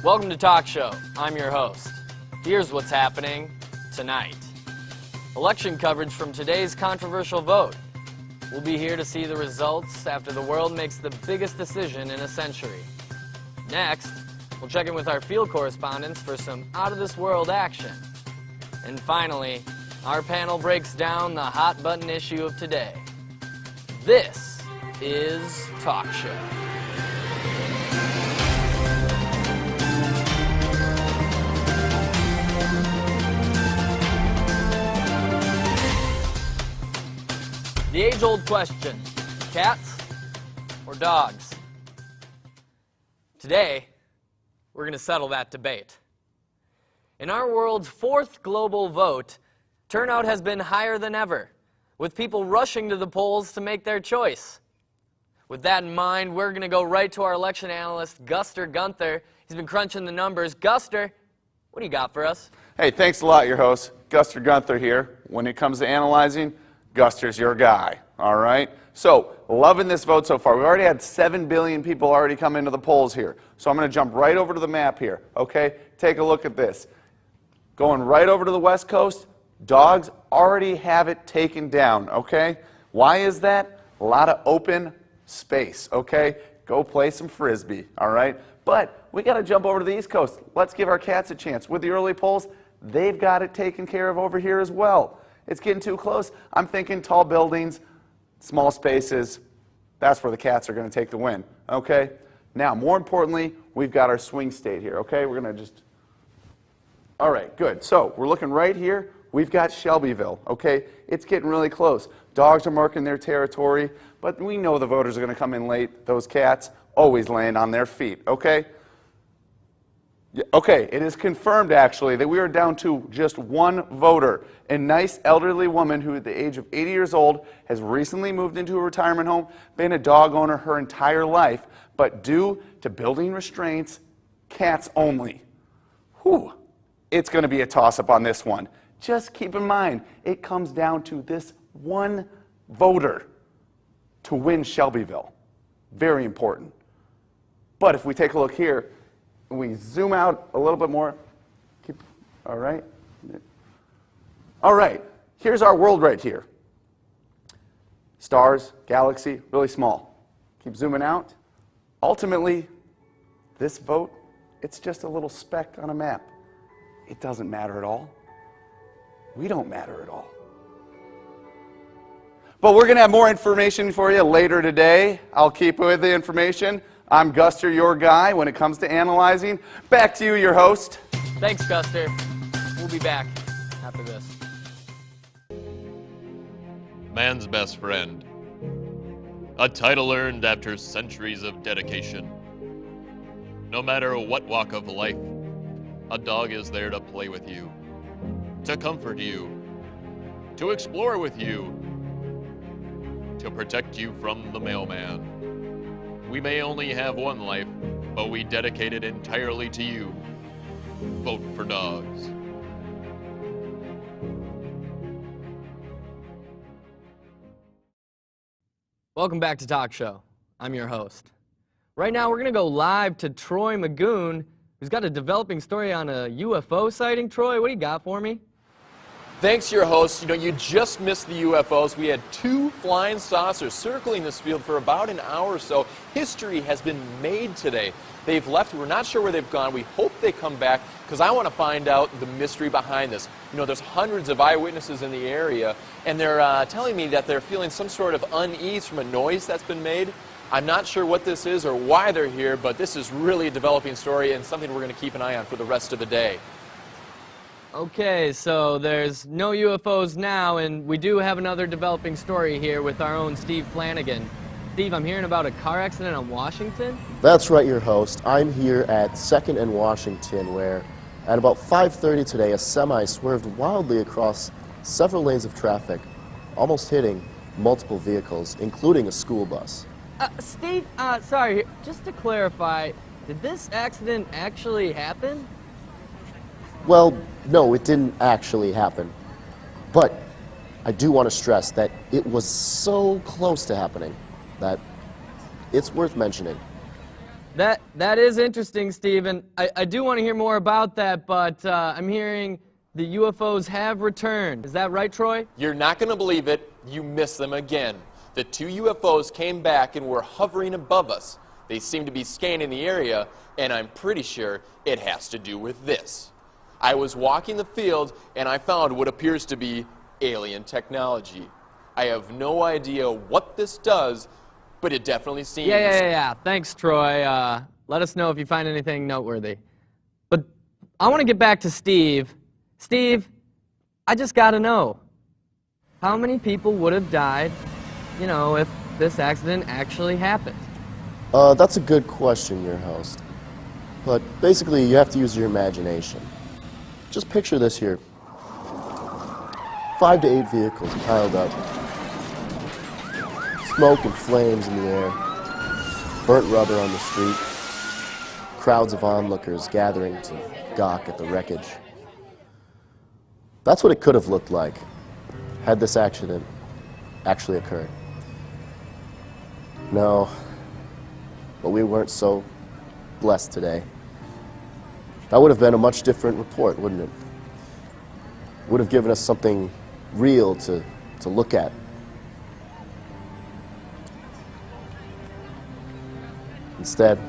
Welcome to Talk Show. I'm your host. Here's what's happening tonight. Election coverage from today's controversial vote. We'll be here to see the results after the world makes the biggest decision in a century. Next, we'll check in with our field correspondents for some out-of-this-world action. And finally, our panel breaks down the hot-button issue of today. This is Talk Show. The age-old question, cats or dogs? Today, we're going to settle that debate. In our world's fourth global vote, turnout has been higher than ever, with people rushing to the polls to make their choice. With that in mind, we're going to go right to our election analyst, Guster Gunther. He's been crunching the numbers. Guster, what do you got for us? Hey, thanks a lot, your host. Guster Gunther here. When it comes to analyzing, Guster's your guy, all right? So, loving this vote so far. We've already had 7 billion people already come into the polls here. So I'm going to jump right over to the map here, okay? Take a look at this. Going right over to the West Coast, dogs already have it taken down, okay? Why is that? A lot of open space, okay? Go play some Frisbee, all right? But we got to jump over to the East Coast. Let's give our cats a chance. With the early polls, they've got it taken care of over here as well. It's getting too close. I'm thinking tall buildings, small spaces. That's where the cats are going to take the win, okay? Now, more importantly, we've got our swing state here, okay? We're going to just... All right, good. So, we're looking right here. We've got Shelbyville, okay? It's getting really close. Dogs are marking their territory, but we know the voters are going to come in late. Those cats always land on their feet, okay? Okay, it is confirmed, actually, that we are down to just one voter. A nice elderly woman who, at the age of 80 years old, has recently moved into a retirement home, been a dog owner her entire life, but due to building restraints, cats only. Whew, it's going to be a toss-up on this one. Just keep in mind, it comes down to this one voter to win Shelbyville. Very important. But if we take a look here, we zoom out a little bit more. All right. All right. Here's our world right here. Stars, galaxy, really small. Keep zooming out. Ultimately, this vote, it's just a little speck on a map. It doesn't matter at all. We don't matter at all. But we're going to have more information for you later today. I'll keep with the information. I'm Guster, your guy, when it comes to analyzing. Back to you, your host. Thanks, Guster. We'll be back after this. Man's best friend. A title earned after centuries of dedication. No matter what walk of life, a dog is there to play with you, to comfort you, to explore with you, to protect you from the mailman. We may only have one life, but we dedicate it entirely to you. Vote for dogs. Welcome back to Talk Show. I'm your host. Right now, we're going to go live to Troy Magoon, who's got a developing story on a UFO sighting. Troy, what do you got for me? Thanks, your host. You know, you just missed the UFOs. We had 2 flying saucers circling this field for about an hour or so. History has been made today. They've left. We're not sure where they've gone. We hope they come back because I want to find out the mystery behind this. You know, there's hundreds of eyewitnesses in the area, and they're telling me that they're feeling some sort of unease from a noise that's been made. I'm not sure what this is or why they're here, but this is really a developing story and something we're going to keep an eye on for the rest of the day. Okay, so there's no UFOs now, and we do have another developing story here with our own Steve Flanagan. Steve, I'm hearing about a car accident on Washington? That's right, your host. I'm here at 2nd and Washington, where at about 5:30 today, a semi swerved wildly across several lanes of traffic, almost hitting multiple vehicles, including a school bus. Steve, sorry, just to clarify, did this accident actually happen? Well, no, it didn't actually happen. But I do want to stress that it was so close to happening that it's worth mentioning. That is interesting, Stephen. I do want to hear more about that, but I'm hearing the UFOs have returned. Is that right, Troy? You're not going to believe it. You missed them again. The 2 UFOs came back and were hovering above us. They seem to be scanning the area, and I'm pretty sure it has to do with this. I was walking the field, and I found what appears to be alien technology. I have no idea what this does, but it definitely seems... Yeah. Thanks, Troy. Let us know if you find anything noteworthy. But I want to get back to Steve. Steve, I just got to know, how many people would have died, you know, if this accident actually happened? That's a good question, your host. But basically, you have to use your imagination. Just picture this here. 5 to 8 vehicles piled up. Smoke and flames in the air. Burnt rubber on the street. Crowds of onlookers gathering to gawk at the wreckage. That's what it could have looked like had this accident actually occurred. No, but we weren't so blessed today. That would have been a much different report, wouldn't it? Would have given us something real to look at. Instead,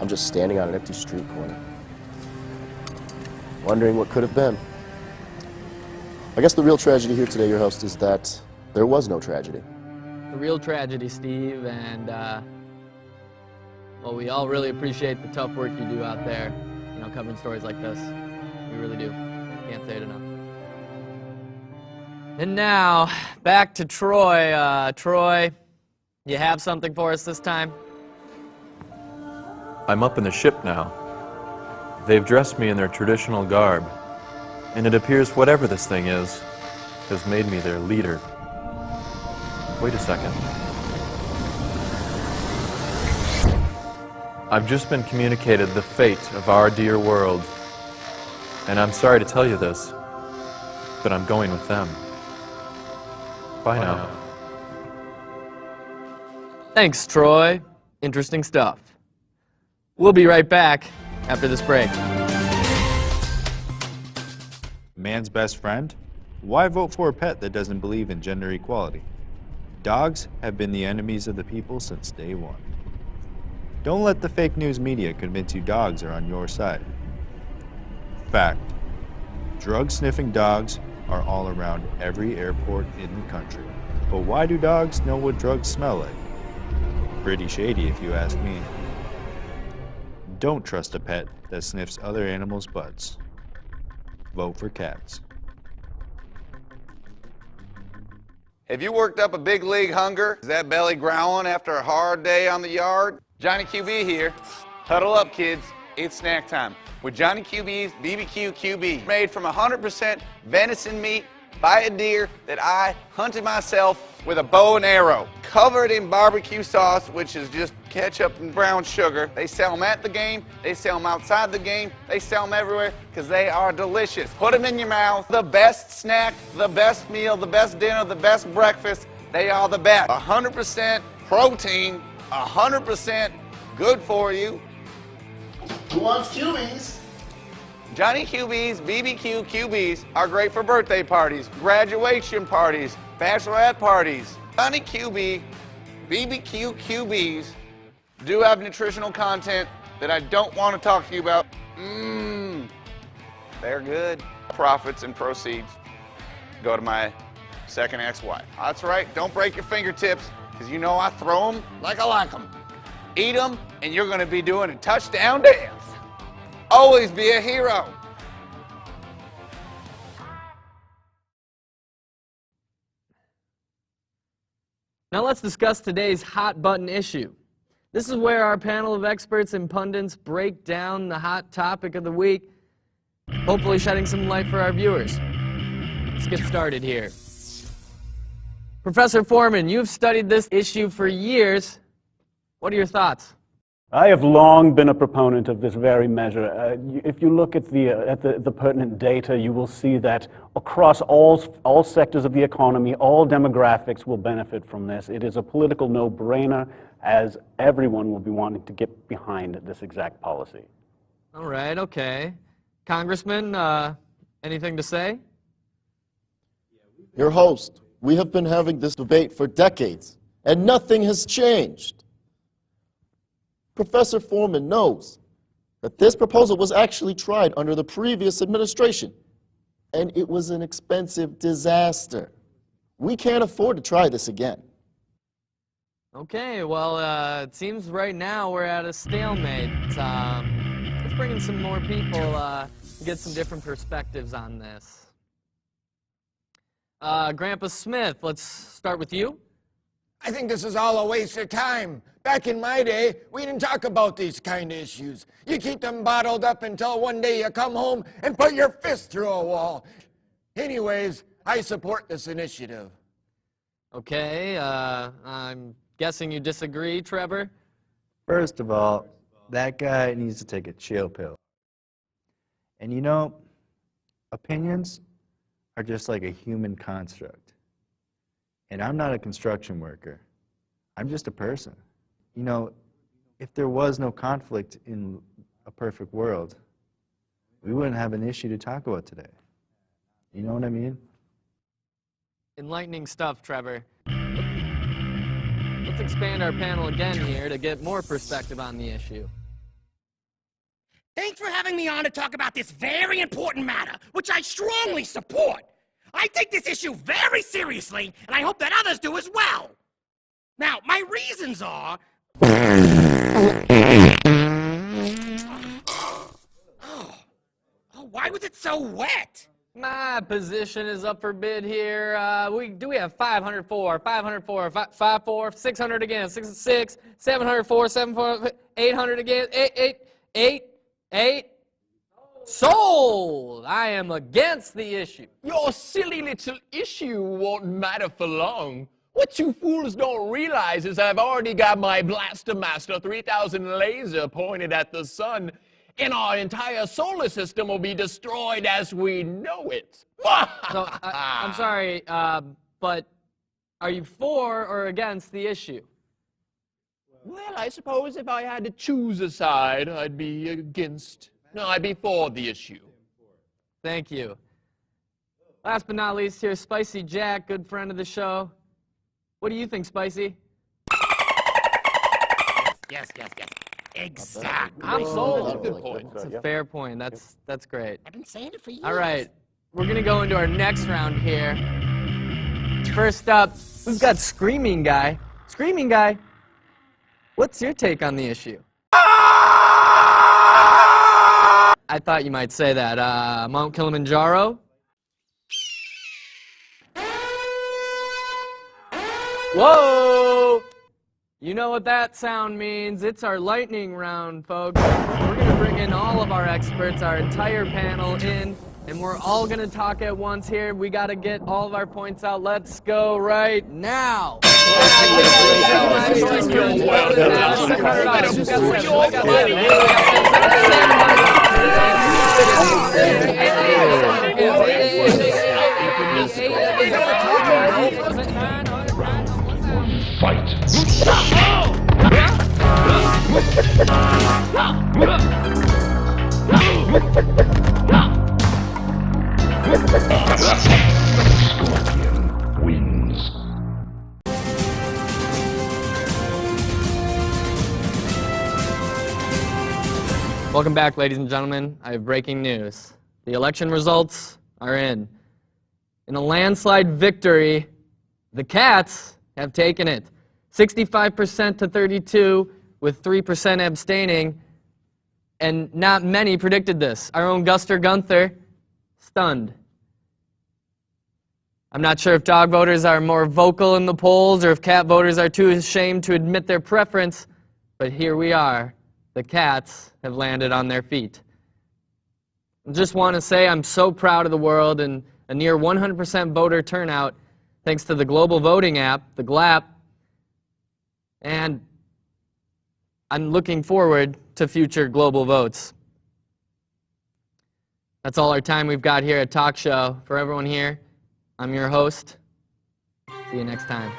I'm just standing on an empty street corner, wondering what could have been. I guess the real tragedy here today, your host, is that there was no tragedy. The real tragedy, Steve, and well, we all really appreciate the tough work you do out there, you know, covering stories like this. We really do. Can't say it enough. And now, back to Troy. Troy, you have something for us this time? I'm up in the ship now. They've dressed me in their traditional garb, and it appears whatever this thing is has made me their leader. Wait a second. I've just been communicated the fate of our dear world, and I'm sorry to tell you this, but I'm going with them. Bye now. Thanks, Troy. Interesting stuff. We'll be right back after this break. Man's best friend? Why vote for a pet that doesn't believe in gender equality? Dogs have been the enemies of the people since day one. Don't let the fake news media convince you dogs are on your side. Fact. Drug-sniffing dogs are all around every airport in the country. But why do dogs know what drugs smell like? Pretty shady if you ask me. Don't trust a pet that sniffs other animals' butts. Vote for cats. Have you worked up a big league hunger? Is that belly growling after a hard day on the yard? Johnny QB here. Huddle up, kids. It's snack time with Johnny QB's BBQ QB. Made from 100% venison meat by a deer that I hunted myself with a bow and arrow. Covered in barbecue sauce, which is just ketchup and brown sugar. They sell them at the game. They sell them outside the game. They sell them everywhere because they are delicious. Put them in your mouth. The best snack, the best meal, the best dinner, the best breakfast. They are the best. 100% protein, 100% good for you. Who wants QBs? Johnny QB's BBQ QBs are great for birthday parties, graduation parties, bachelorette parties. Johnny QB BBQ QBs do have nutritional content that I don't want to talk to you about. They're good. Profits and proceeds go to my second ex-wife. That's right, don't break your fingertips, because you know I throw them like I like them. Eat them, and you're going to be doing a touchdown dance. Always be a hero. Now let's discuss today's hot button issue. This is where our panel of experts and pundits break down the hot topic of the week, hopefully shedding some light for our viewers. Let's get started here. Professor Foreman, you've studied this issue for years. What are your thoughts? I have long been a proponent of this very measure. If you look at the pertinent data, you will see that across all sectors of the economy, all demographics will benefit from this. It is a political no-brainer. as everyone will be wanting to get behind this exact policy. All right, okay. Congressman, anything to say? Your host, we have been having this debate for decades, and nothing has changed. Professor Foreman knows that this proposal was actually tried under the previous administration, and it was an expensive disaster. We can't afford to try this again. Okay, well, it seems right now we're at a stalemate. Let's bring in some more people to get some different perspectives on this. Grandpa Smith, let's start with you. I think this is all a waste of time. Back in my day, we didn't talk about these kind of issues. You keep them bottled up until one day you come home and put your fist through a wall. Anyways, I support this initiative. Okay, I'm guessing you disagree, Trevor? First of all, that guy needs to take a chill pill. And you know, opinions are just like a human construct. And I'm not a construction worker. I'm just a person. You know, if there was no conflict in a perfect world, we wouldn't have an issue to talk about today. You know what I mean? Enlightening stuff, Trevor. Let's expand our panel again here to get more perspective on the issue. Thanks for having me on to talk about this very important matter, which I strongly support. I take this issue very seriously, and I hope that others do as well. Now, my reasons are... Oh, why was it so wet? My position is up for bid here. We have 504, 504, 54, 600 again, 66, 704, 704, 800 again, 8. Sold! I am against the issue. Your silly little issue won't matter for long. What you fools don't realize is I've already got my Blaster Master 3000 laser pointed at the sun, and our entire solar system will be destroyed as we know it. So, I'm sorry, but are you for or against the issue? Well, I suppose if I had to choose a side, I'd be against. No, I'd be for the issue. Thank you. Last but not least here, Spicy Jack, good friend of the show. What do you think, Spicy? Yes. Exactly. I'm sold. That's a good point. That's a fair point. That's great. I've been saying it for years. All right, we're gonna go into our next round here. First up, we've got Screaming Guy. Screaming Guy, what's your take on the issue? I thought you might say that. Mount Kilimanjaro? Whoa! You know what that sound means. It's our lightning round, folks. We're going to bring in all of our experts, our entire panel in, and we're all going to talk at once here. We got to get all of our points out. Let's go right now. Fight. Scorpion wins. Welcome back, ladies and gentlemen. I have breaking news. The election results are in. In a landslide victory, the Cats have taken it. 65% to 32, with 3% abstaining, and not many predicted this. Our own Guster Gunther, stunned. I'm not sure if dog voters are more vocal in the polls or if cat voters are too ashamed to admit their preference, but here we are. The Cats have landed on their feet. I just want to say I'm so proud of the world and a near 100% voter turnout thanks to the global voting app, the GLAP, and I'm looking forward to future global votes. That's all our time we've got here at Talk Show. For everyone here, I'm your host. See you next time.